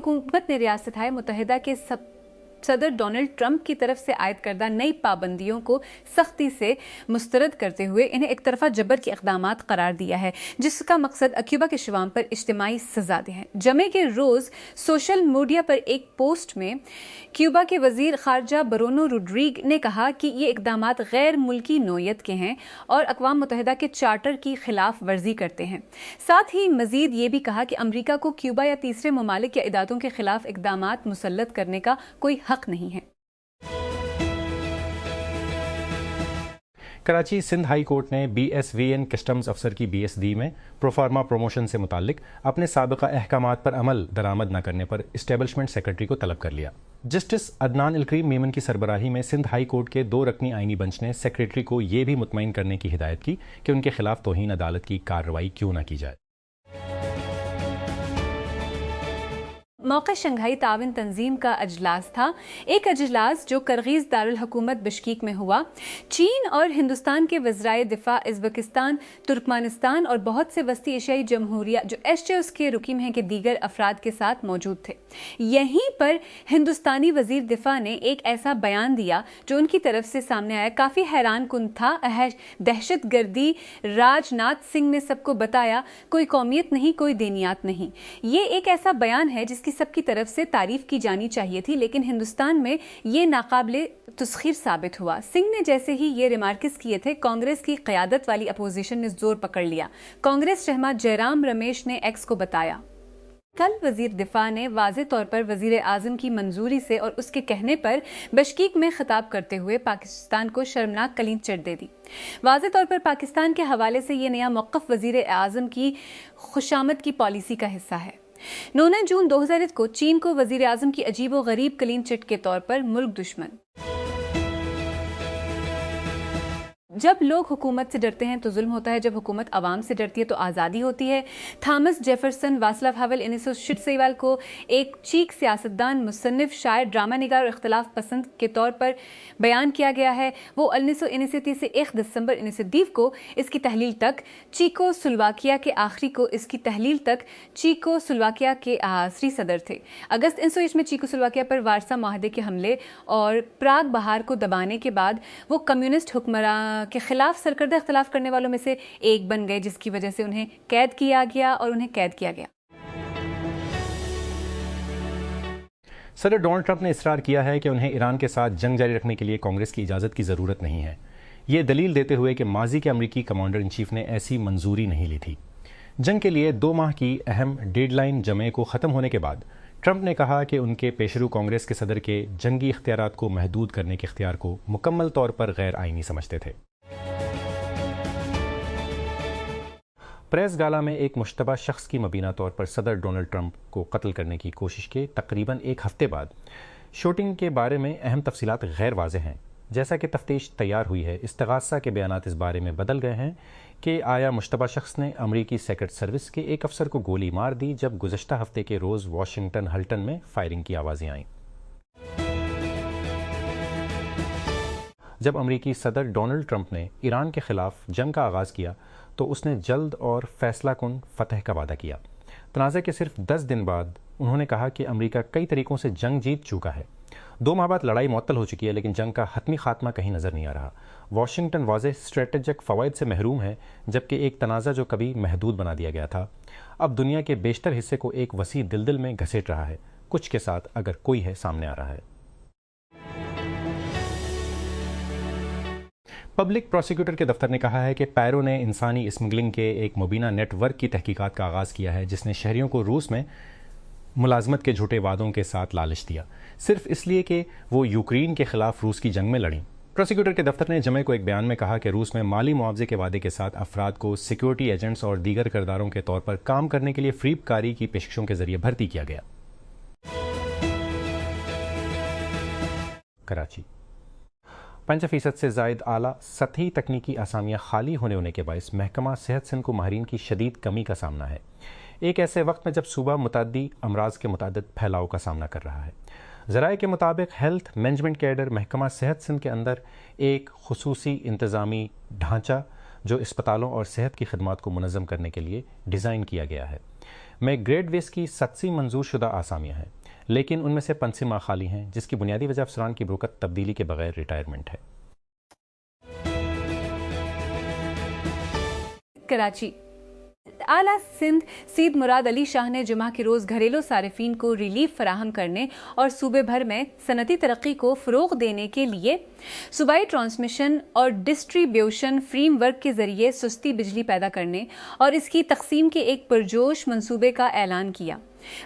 हुकूमत ने रियासत मुत्तहिदा के सदर डोनाल्ड ट्रंप की तरफ से आयद करदा नई पाबंदियों को सख्ती से मुस्तरद करते हुए इन्हें एक तरफा जबर के इक़दामात करार दिया है, जिसका मकसद क्यूबा के शवाम पर इज्तिमाई सजा दे है। जमे के रोज़ सोशल मीडिया पर एक पोस्ट में क्यूबा के वज़ीर ख़ारजा ब्रूनो रोड्रिग ने कहा कि ये इक़दामात गैर मुल्की नोयत के हैं और अक़वाम मुत्तहिदा के चार्टर की खिलाफ वर्जी करते हैं। साथ ही मज़ीद ये भी कहा कि अमरीका को क्यूबा या तीसरे ममालिक या इदारों के खिलाफ इक़दामात मुसल्लत करने का कोई हक नहीं है। कराची सिंध हाई कोर्ट ने BSVN कस्टम्स अफसर की BSD में प्रोफार्मा प्रमोशन से मुतालिक अपने साबिक़ा अहकामात पर अमल दरामद न करने पर इस्टेबलिशमेंट सेक्रेटरी को तलब कर लिया। जस्टिस अदनान इलकरीम मेमन की सरबराही में सिंध हाई कोर्ट के 2 रकनी आइनी बेंच ने सेक्रेटरी को ये भी मुतमईन करने की हिदायत की कि उनके खिलाफ तौहीन अदालत की कार्रवाई क्यों न की जाए। मौका शंघाई तावन तंजीम का अजलास था। एक अजलास जो करगीज़ दारुल हुकूमत बिश्कीक में हुआ। चीन और हिंदुस्तान के वज़राए दिफा, उज़्बेकिस्तान, तुर्कमानिस्तान और बहुत से वस्ती एशियाई जमहूरिया जो SJOs के रुकीन हैं के दीगर अफराद के साथ मौजूद थे। यहीं पर हिंदुस्तानी वज़ीर दिफा ने एक ऐसा बयान दिया जो उनकी तरफ से सामने आया, काफ़ी हैरान कुन था। दहशत गर्दी राजनाथ सिंह ने सबको बताया, कोई कौमियत नहीं, कोई दीनियात नहीं। ये एक ऐसा बयान है जिसकी सबकी तरफ से तारीफ की जानी चाहिए थी, लेकिन हिंदुस्तान में ये नाकाबिले तस्खीर साबित हुआ। सिंह ने जैसे ही ये रिमार्क्स किए थे, कांग्रेस की क़यादत वाली अपोजिशन ने जोर पकड़ लिया। कांग्रेस रहमा जयराम रमेश ने एक्स को बताया, कल वजीर दिफा ने वाज़े तौर पर वजीर आज़म की मंजूरी से और उसके कहने पर बिश्कीक में खिताब करते हुए पाकिस्तान को शर्मनाक कलीन चढ़ दे दी। वाज़े तौर पर पाकिस्तान के हवाले से ये नया मौक़िफ़ वजीर आज़म की खुशामद की पॉलिसी का हिस्सा है। 9 जून 2001 को चीन को वजीर आज़म की अजीब व गरीब क्लीन चिट के तौर पर मुल्क दुश्मन। जब लोग हुकूमत से डरते हैं तो जुल्म होता है, जब हुकूमत आवाम से डरती है तो आज़ादी होती है। थॉमस जेफरसन वासलाव हावल 1960 को एक चीक सियासतदान, मुसन्निफ, शायर, ड्रामा निगार और इख्तलाफ पसंद के तौर पर बयान किया गया है। वो 1969 से 1 दिसंबर 1920 को इसकी तहलील तक चीकोस्लोवाकिया के आखिरी को इसकी तहलील तक चीकोस्लोवाकिया के आखिरी सदर थे। अगस्त 1901 में चीकोस्लोवाकिया पर वारसा माहदे के हमले और प्राग बहार को दबाने के बाद वो कम्युनिस्ट हुक्मरान के खिलाफ सरकर्दा इख्तलाफ करने वालों में से एक बन गए, जिसकी वजह से उन्हें कैद किया गया और उन्हें कैद किया गया। सदर डोनाल्ड ट्रंप ने इसरार किया है कि उन्हें ईरान के साथ जंग जारी रखने के लिए कांग्रेस की इजाज़त की ज़रूरत नहीं है, ये दलील देते हुए कि माजी के अमरीकी कमांडर इन चीफ ने ऐसी मंजूरी नहीं ली थी। जंग के लिए 2 माह की अहम डेडलाइन जमे को ख़त्म होने के बाद ट्रंप ने कहा कि उनके पेशरू कांग्रेस के सदर के जंगी इख्तियारात को महदूद करने के इख्तियार को मुकम्मल तौर पर गैर आइनी समझते थे। प्रेस गाला में एक मुश्तबा शख्स की मबीना तौर पर सदर डोनाल्ड ट्रंप को कत्ल करने की कोशिश के तकरीबन 1 हफ्ते बाद शूटिंग के बारे में अहम तफसीलात गैर वाज़ेह हैं। जैसा कि तफ्तीश तैयार हुई है, इस्तिगासा के बयानात इस बारे में बदल गए हैं कि आया मुश्तबा शख्स ने अमरीकी सेक्रेट सर्विस के एक अफसर को गोली मार दी जब गुज़श्ता हफ्ते के रोज़ वाशिंगटन हल्टन में फायरिंग की आवाज़ें आईं। जब अमरीकी सदर डोनाल्ड ट्रंप ने ईरान के ख़िलाफ़ जंग का आगाज़ किया तो उसने जल्द और फैसला कुन फतह का वादा किया। तनाज़े के सिर्फ 10 दिन बाद उन्होंने कहा कि अमरीका कई तरीक़ों से जंग जीत चुका है। 2 माह बाद लड़ाई मुअत्तल हो चुकी है, लेकिन जंग का हतमी खात्मा कहीं नज़र नहीं आ रहा। वाशिंगटन वाज़ेह स्ट्रेटेजिक फ़वाइद से महरूम है, जबकि एक तनाज़ा जो कभी महदूद बना दिया गया था अब दुनिया के बेशतर हिस्से को एक वसी दिलदिल में घसीट रहा है। कुछ के साथ अगर कोई है सामने आ रहा है। पब्लिक प्रोसिक्यूटर के दफ्तर ने कहा है कि पैरो ने इंसानी स्मगलिंग के एक मुबीना नेटवर्क की तहकीकात का आगाज़ किया है, जिसने शहरियों को रूस में मुलाजमत के झूठे वादों के साथ लालच दिया, सिर्फ इसलिए कि वो यूक्रेन के खिलाफ रूस की जंग में लड़ी। प्रोसिक्यूटर के दफ्तर ने जमे को एक बयान में कहा कि रूस में माली मुआवजे के वादे के साथ अफराद को सिक्योरिटी एजेंट्स और दीगर किरदारों के तौर पर काम करने के लिए फरीबकारी की पेशकशों के जरिए भर्ती किया गया। कराची 5% से ज़ायद आला सतही तकनीकी आसामियाँ खाली होने के बायस महकमा सेहत सिंध को माहिरीन की शदीद कमी का सामना है, एक ऐसे वक्त में जब सूबा मुतअद्दी अमराज के मुतअद्दिद फैलाव का सामना कर रहा है। ज़राए के मुताबिक हेल्थ मैनेजमेंट कैडर महकमा सेहत सिंध के अंदर एक खुसूसी इंतज़ामी ढांचा जो अस्पतालों और सेहत की खदमात को मुनज़्ज़म करने के लिए डिज़ाइन किया गया है। में ग्रेड वेस्ट की 87 मंजूर शुदा आसामियाँ हैं, लेकिन उनमें से 65 खाली हैं, जिसकी बुनियादी वजह अफसरान की बरोकत तब्दीली के बगैर रिटायरमेंट है। कराची आला सिंध सीद मुराद अली शाह ने जुमा के रोज़ घरेलू सारिफीन को रिलीफ फराहम करने और सूबे भर में सनती तरक्की को फ़रोग़ देने के लिए सूबाई ट्रांसमिशन और डिस्ट्रीब्यूशन फ्रेमवर्क के ज़रिए सस्ती बिजली पैदा करने और इसकी तकसीम के एक पुरजोश मंसूबे का ऐलान किया।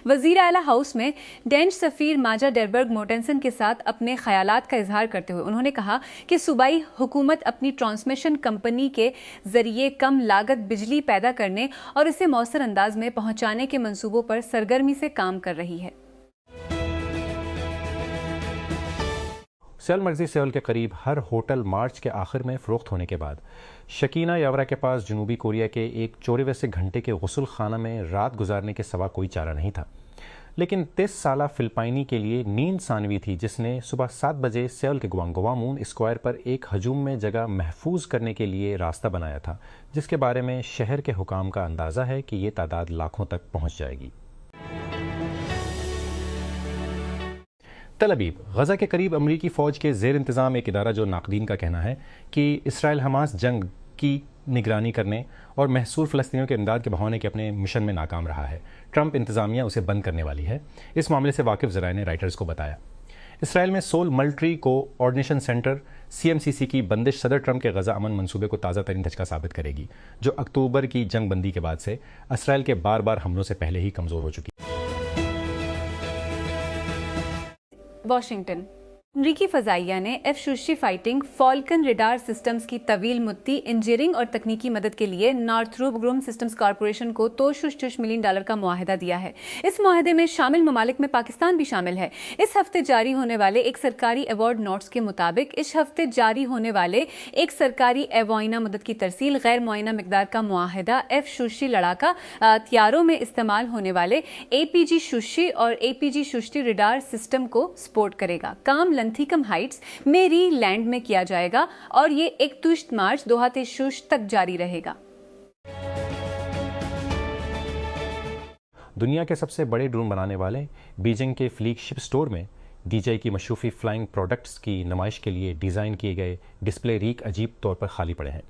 वज़ीर आला हाउस में डेंच सफ़ीर माजा डेरबर्ग मोर्टेंसन के साथ अपने ख़यालात का इजहार करते हुए उन्होंने कहा कि सूबाई हुकूमत अपनी ट्रांसमिशन कंपनी के ज़रिए कम लागत बिजली पैदा करने और इसे मौसर अंदाज में पहुँचाने के मंसूबों पर सरगर्मी से काम कर रही है। सेल मर्जी सेल के करीब हर होटल मार्च के आखिर में फ़रोख्त होने के बाद शकीना यावरा के पास जनूबी कोरिया के एक 84 घंटे के गुस्ल खाना में रात गुजारने के सिवा कोई चारा नहीं था। लेकिन 30 साला फिलिपाइनी के लिए नींद सानवी थी, जिसने सुबह 7 बजे सेल के गुआंगवामून स्क्वायर पर एक हजूम में जगह महफूज करने के लिए रास्ता बनाया था, जिसके बारे में शहर के हुकाम का अंदाज़ा है कि ये तादाद लाखों तक पहुँच जाएगी। तल अबीब गज़ा के करीब अमरीकी फ़ौज के ज़ेर इंतज़ाम एक इदारा जो नाक़दीन का कहना है कि इसराइल हमास जंग की निगरानी करने और महसूर फ़लस्तीनियों के इमदाद के बहाने के अपने मिशन में नाकाम रहा है। ट्रंप इंतज़ामिया उसे बंद करने वाली है। इस मामले से वाकिफ़ ज़राए ने राइटर्स को बताया। इसराइल में सोल मल्ट्री कोऑर्डिनेशन सेंटर CMCC की बंदिश सदर ट्रंप के गज़ा अमन मंसूबे को ताज़ा तरीन धचका साबित करेगी, जो अक्टूबर की जंग बंदी के बाद से इसराइल के बार बार हमलों से पहले ही कमज़ोर हो चुकी। वाशिंगटन अमरीकी फ़ज़ाइया ने F-60 फाइटिंग फ़ॉल्कन रडार सिस्टम्स की तवील मुद्दी इंजीनियरिंग और तकनीकी मदद के लिए नॉर्थरोप ग्रोम सिस्टम्स कॉरपोरेशन को $2 मिलियन का मुआहदा दिया है। इस मुआहदे में शामिल ममालिक में पाकिस्तान भी शामिल है। इस हफ्ते जारी होने वाले एक सरकारी अवार्ड नोट्स के मुताबिक इस हफ्ते जारी होने वाले एक सरकारी एवॉइना मदद की तरसील गैर मुआयना मिकदार का मुआहदा F-60 लड़ाका हथियारों में इस्तेमाल होने वाले APG-60 और APG-60 रडार सिस्टम को सपोर्ट करेगा। काम लंथीकम हाइट्स मेरीलैंड में किया जाएगा और ये 31 मार्च 2023 तक जारी रहेगा। दुनिया के सबसे बड़े ड्रोन बनाने वाले बीजिंग के फ्लैगशिप स्टोर में DJI की मशरूफ़ी फ्लाइंग प्रोडक्ट्स की नुमाइश के लिए डिज़ाइन किए गए डिस्प्ले रीक अजीब तौर पर खाली पड़े हैं।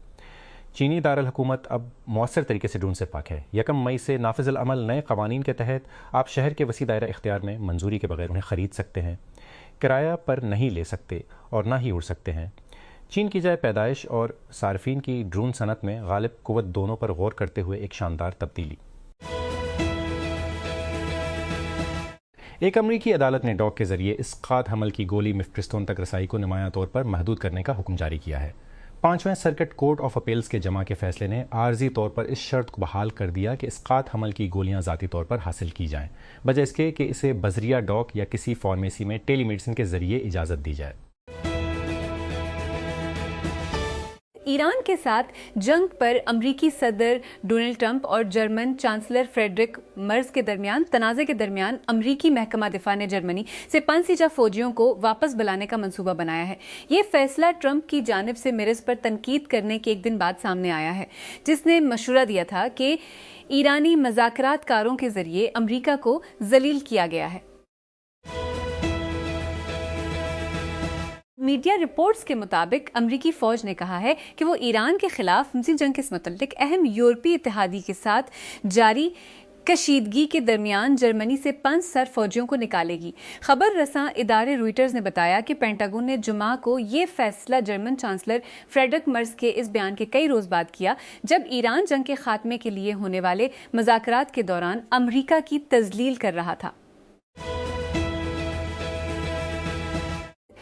चीनी दारुल हुकूमत अब मौसर तरीके से ड्रोन से पाक है। 1 मई से नाफिज़ुल अमल नए कवानीन के तहत आप शहर के वसी दायरा इख्तियार में मंजूरी के बगैर उन्हें ख़रीद सकते हैं, किराया पर नहीं ले सकते और ना ही उड़ सकते हैं। चीन की जाए पैदाइश और सार्फिन की ड्रोन सनत में गालिब कुव्वत दोनों पर गौर करते हुए एक शानदार तब्दीली। एक अमरीकी अदालत ने डॉग के जरिए इस्कात हमल की गोली मिफ्रिस्टोन तक रसाई को नुमायां तौर पर महदूद करने का हुक्म जारी किया है। 5वें सर्किट कोर्ट ऑफ अपील्स के जमा के फैसले ने आर्जी तौर पर इस शर्त को बहाल कर दिया कि इस्कात हमल की गोलियां ज़ाती तौर पर हासिल की जाएं, बजाय इसके कि इसे बजरिया डॉग या किसी फार्मेसी में टेलीमेडिसिन के जरिए इजाज़त दी जाए। ईरान के साथ जंग पर अमरीकी सदर डोनाल्ड ट्रंप और जर्मन चांसलर फ्रेडरिक मर्ज के दरमियान तनाज़े के दरमियान अमरीकी महकमा दिफा ने जर्मनी से पनसीजा फौजियों को वापस बुलाने का मंसूबा बनाया है। ये फैसला ट्रंप की जानिब से मिरज पर तनकीद करने के एक दिन बाद सामने आया है, जिसने मशवरा दिया था कि ईरानी मज़ाकरातकारों के जरिए अमरीका को जलील किया गया है। मीडिया रिपोर्ट्स के मुताबिक अमरीकी फौज ने कहा है कि वो ईरान के खिलाफ मुंशी जंग के मुतल्लिक अहम यूरोपीय इत्तेहादी के साथ जारी कशीदगी के दरमियान जर्मनी से 5 सर फौजियों को निकालेगी। खबर रसां इदारे रॉयटर्स ने बताया कि पेंटागन ने जुमा को ये फैसला जर्मन चांसलर फ्रेडरिक मर्ज के इस बयान के कई रोज बाद किया, जब ईरान जंग के खात्मे के लिए होने वाले मुज़ाकरात के दौरान अमरीका की तजलील कर रहा था।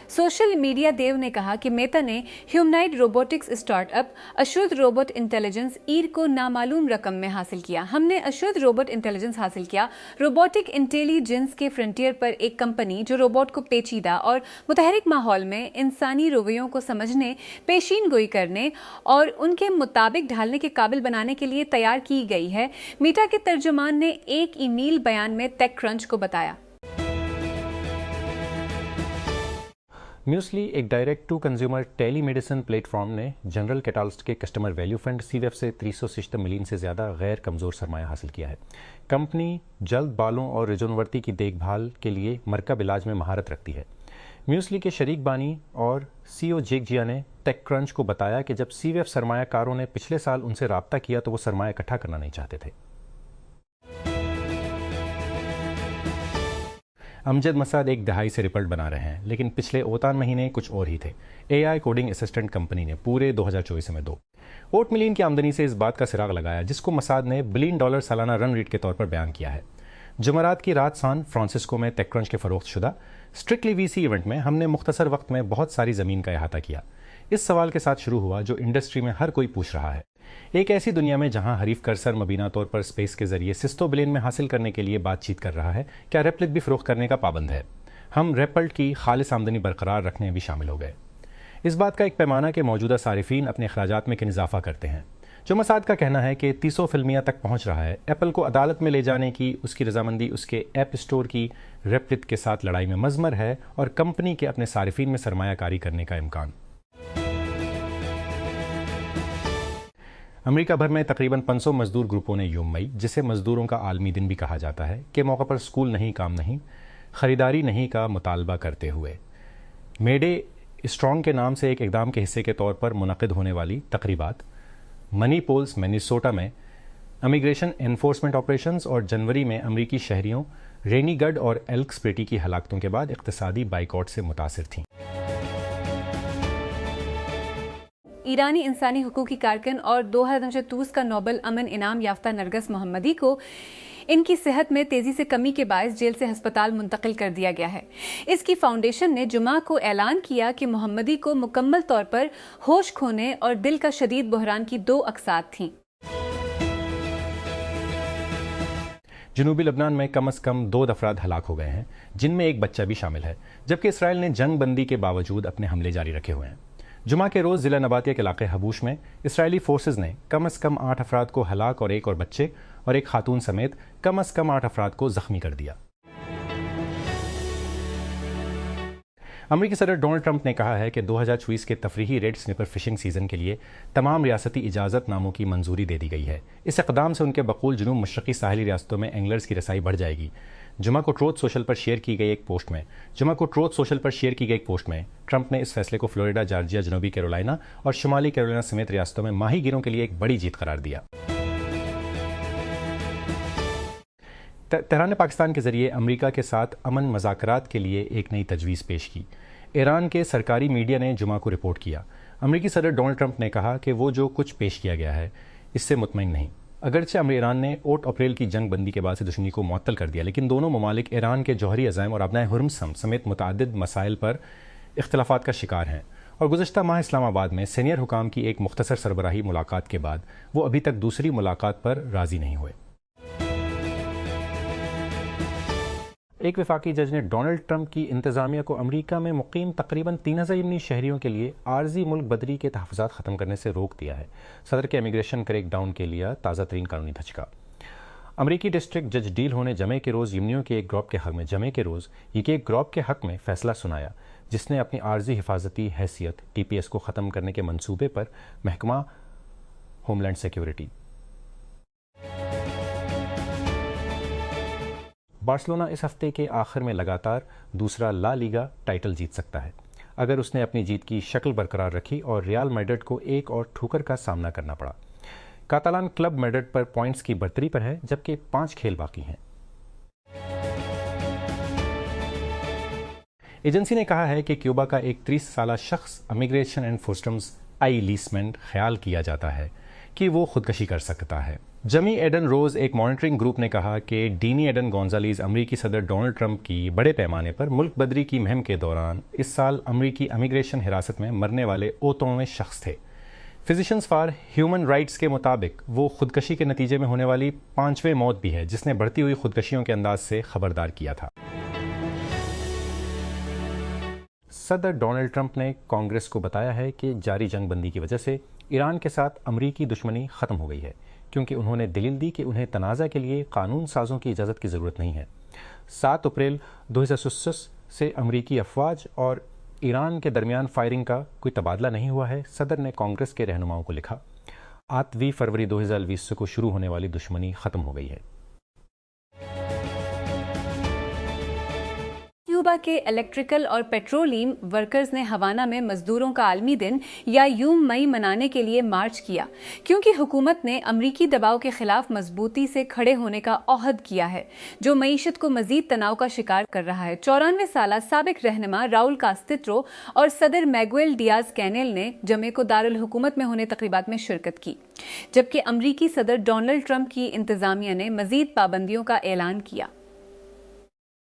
सोशल मीडिया देव ने कहा कि मेटा ने ह्यूमनाइड रोबोटिक्स स्टार्टअप अशुद्ध रोबोट इंटेलिजेंस ईर को नामालूम रकम में हासिल किया। हमने अशुद्ध रोबोट इंटेलिजेंस हासिल किया। रोबोटिक इंटेलिजेंस के फ्रंटियर पर एक कंपनी जो रोबोट को पेचीदा और मुतहरिक माहौल में इंसानी रवैयों को समझने, पेशीन गोई करने और उनके मुताबिक ढालने के काबिल बनाने के लिए तैयार की गई है, मेटा के तर्जुमान ने एक ईमेल बयान में टेक क्रंच को बताया। म्यूसली एक direct to consumer telemedicine platform ने जनरल कैटालिस्ट के कस्टमर वैल्यू फंड CVF से 366 मिलियन से ज़्यादा गैर कमज़ोर सरमाया हासिल किया है। कंपनी जल्द बालों और रिजोनवर्ती की देखभाल के लिए मरकब इलाज में महारत रखती है। म्यूसली के शरीक बानी और CEO जेक जिया ने टेक क्रंच को बताया कि जब CVF सरमायाकारों ने पिछले साल उनसे राब्ता किया तो वो सरमाया इकट्ठा करना नहीं चाहते थे। अमजद मसाद एक दहाई से रिपोर्ट बना रहे हैं, लेकिन पिछले ओतान महीने कुछ और ही थे। AI कोडिंग असिस्टेंट कंपनी ने पूरे 2024 में 8 मिलियन की आमदनी से इस बात का सिराग लगाया जिसको मसाद ने $1 बिलियन सालाना रन रेट के तौर पर बयान किया है। जुमेरात की रात सान फ्रांसिस्को में टेक क्रंच के फरोख्त शुदा स्ट्रिक्टली VC इवेंट में हमने मुख्तसर वक्त में बहुत सारी ज़मीन का अहाता किया। इस सवाल के साथ शुरू हुआ जो इंडस्ट्री में हर कोई पूछ रहा है। एक ऐसी दुनिया में जहां हरीफ कर्सर मुबीना तौर पर स्पेस के जरिए सिस्टो बिलियन में हासिल करने के लिए बातचीत कर रहा है, क्या रेपलिट भी फरोख्त करने का पाबंद है? हम रेपल्ट की खालिस आमदनी बरकरार रखने में भी शामिल हो गए। इस बात का एक पैमाना के मौजूदा सारिफीन अपने अखराजात में किन इजाफा करते हैं। जो मसाद का कहना है कि 300 फिल्मिया तक पहुंच रहा है। एप्पल को अदालत में ले जाने की उसकी रजामंदी उसके ऐप स्टोर की रेपलिट के साथ लड़ाई में मजमर है और कंपनी के अपने सारिफीन में सरमायाकारी करने का इम्कान। अमेरिका भर में तकरीबन 500 मजदूर ग्रुपों ने यूम मई, जिसे मजदूरों का आलमी दिन भी कहा जाता है, के मौके पर स्कूल नहीं, काम नहीं, ख़रीदारी नहीं का मुतालबा करते हुए मेडे स्ट्रॉन्ग के नाम से एक इक़दाम के हिस्से के तौर पर मुनक़िद होने वाली तकरीबात मनी पोल्स मिनेसोटा में इमिग्रेशन एनफोर्समेंट ऑपरेशंस और जनवरी में अमरीकी शहरियों रेनीगढ़ और एल्क्सपेटी की हलाकतों के बाद इक़्तिसादी बाइकॉट से मुतासिर थीं। ईरानी इंसानी हुकूक की कारकुन और 2024 का नोबेल अमन इनाम याफ्ता नरगस मोहम्मदी को इनकी सेहत में तेजी से कमी के बायस जेल से अस्पताल मुंतकिल कर दिया गया है। इसकी फाउंडेशन ने जुमा को ऐलान किया कि मोहम्मदी को मुकम्मल तौर पर होश खोने और दिल का शदीद बहरान की 2 अक़सात थीं। जनूबी लबनान में कम से कम 2 अफराद हलाक हो गए हैं, जिनमें एक बच्चा भी शामिल है, जबकि इसराइल ने जंग बंदी के बावजूद अपने हमले जारी रखे हुए हैं। जुमा के रोज़ ज़िला नबातिया के इलाके हबूश में इसराइली फोर्सेज ने कम से कम 8 अफराद को हलाक और एक और बच्चे और एक खातून समेत कम से कम 8 अफराद को जख्मी कर दिया। अमेरिकी सदर डोनाल्ड ट्रंप ने कहा है कि 2024 के तफरीही रेड स्निपर फिशिंग सीजन के लिए तमाम रियासती इजाज़तनामों की मंजूरी दे दी गई है। इस इक़दाम से उनके बकूल जुनूब मशरक़ी साहिली रियासतों में एंगलर्स की रसाई बढ़ जाएगी। जुमा को ट्रूथ सोशल पर शेयर की गई एक पोस्ट में ट्रंप ने इस फैसले को फ्लोरिडा, जॉर्जिया, जनूबी कैरोलिना और शुमाली कैरोलिना समेत रियासतों में माही गिरों के लिए एक बड़ी जीत करार दिया। तेहरान ने पाकिस्तान के जरिए अमेरिका के साथ अमन मज़ाकरात के लिए एक नई तजवीज़ पेश की। ईरान के सरकारी मीडिया ने जुमा को रिपोर्ट किया। अमेरिकी सदर डोनाल्ड ट्रंप ने कहा कि वो जो कुछ पेश किया गया है इससे मुतमईन नहीं। अगरचे ईरान ने 8 अप्रैल की जंग बंदी के बाद से दुश्मनी को मुअत्तल कर दिया, लेकिन दोनों ममालिक ईरान के जौहरी अज़ाइम और अबनाए हुर्मसम समेत मुतअद्दिद मसाइल पर इख्तिलाफ़ात का शिकार हैं और गुज़श्ता माह इस्लामाबाद में सीनियर हुकाम की एक मुख्तसर सरबराही मुलाकात के बाद वो अभी तक दूसरी मुलाकात पर राज़ी नहीं हुए। एक वफाकी जज ने डोनाल्ड ट्रंप की इंतज़ामिया को अमेरिका में मुकीम तकरीबन 3000 यमनी शहरियों के लिए आर्जी मुल्क बदरी के तहफ़्फ़ुज़ात ख़त्म करने से रोक दिया है। सदर के इमिग्रेशन क्रैकडाउन के लिए ताज़ा तरीन कानूनी धचका। अमरीकी डिस्ट्रिक्ट जज डील होने जमे के रोज़ यमनियों के एक ग्रुप के हक़ में फ़ैसला सुनाया, जिसने अपनी आर्जी हिफाजती हैसियत TPS को ख़त्म करने के मंसूबे पर महकमा होमलैंड सिक्योरिटी। बार्सिलोना इस हफ्ते के आखिर में लगातार दूसरा ला लीगा टाइटल जीत सकता है अगर उसने अपनी जीत की शक्ल बरकरार रखी और रियल मैड्रिड को एक और ठोकर का सामना करना पड़ा। कातालान क्लब मैड्रिड पर पॉइंट्स की बढ़तरी पर है, जबकि 5 खेल बाकी हैं। एजेंसी ने कहा है कि क्यूबा का एक 30 साला शख्स इमिग्रेशन एंड कस्टम्स लीसमेंट ख्याल किया जाता है कि वो खुदकशी कर सकता है। जमी एडन रोज़ एक मॉनिटरिंग ग्रुप ने कहा कि डीनी एडन गोंजालीज अमरीकी सदर डोनाल्ड ट्रंप की बड़े पैमाने पर मुल्क बदरी की मुहिम के दौरान इस साल अमरीकी इमिग्रेशन हिरासत में मरने वाले 8वें शख्स थे। फिजिशियंस फॉर ह्यूमन राइट्स के मुताबिक वो खुदकशी के नतीजे में होने वाली 5वीं मौत भी है, जिसने बढ़ती हुई खुदकशियों के अंदाज से खबरदार किया था। सदर डोनाल्ड ट्रंप ने कांग्रेस को बताया है कि जारी जंग बंदी की वजह से ईरान के साथ अमरीकी दुश्मनी ख़त्म हो गई है, क्योंकि उन्होंने दलील दी कि उन्हें तनाज़ा के लिए कानून साज़ों की इजाज़त की ज़रूरत नहीं है। 7 अप्रैल 2023 से अमरीकी अफवाज और ईरान के दरमियान फायरिंग का कोई तबादला नहीं हुआ है, सदर ने कांग्रेस के रहनुमाओं को लिखा। 8 फरवरी 2020 को शुरू होने वाली दुश्मनी खत्म हो गई है। क्यूबा के इलेक्ट्रिकल और पेट्रोलियम वर्कर्स ने हवाना में मजदूरों का आलमी दिन या यूम मई मनाने के लिए मार्च किया, क्योंकि हुकूमत ने अमरीकी दबाव के खिलाफ मजबूती से खड़े होने का ओहद किया है, जो मईशत को मजीद तनाव का शिकार कर रहा है। 94 साला साबिक रहनुमा राउल कास्टिट्रो और सदर मैगुएल डियाज कैनेल ने जमे को दारुल हुकूमत में होने तकरीबात में शिरकत की, जबकि अमरीकी सदर डोनाल्ड ट्रंप की इंतजामिया ने मजीद पाबंदियों का ऐलान किया।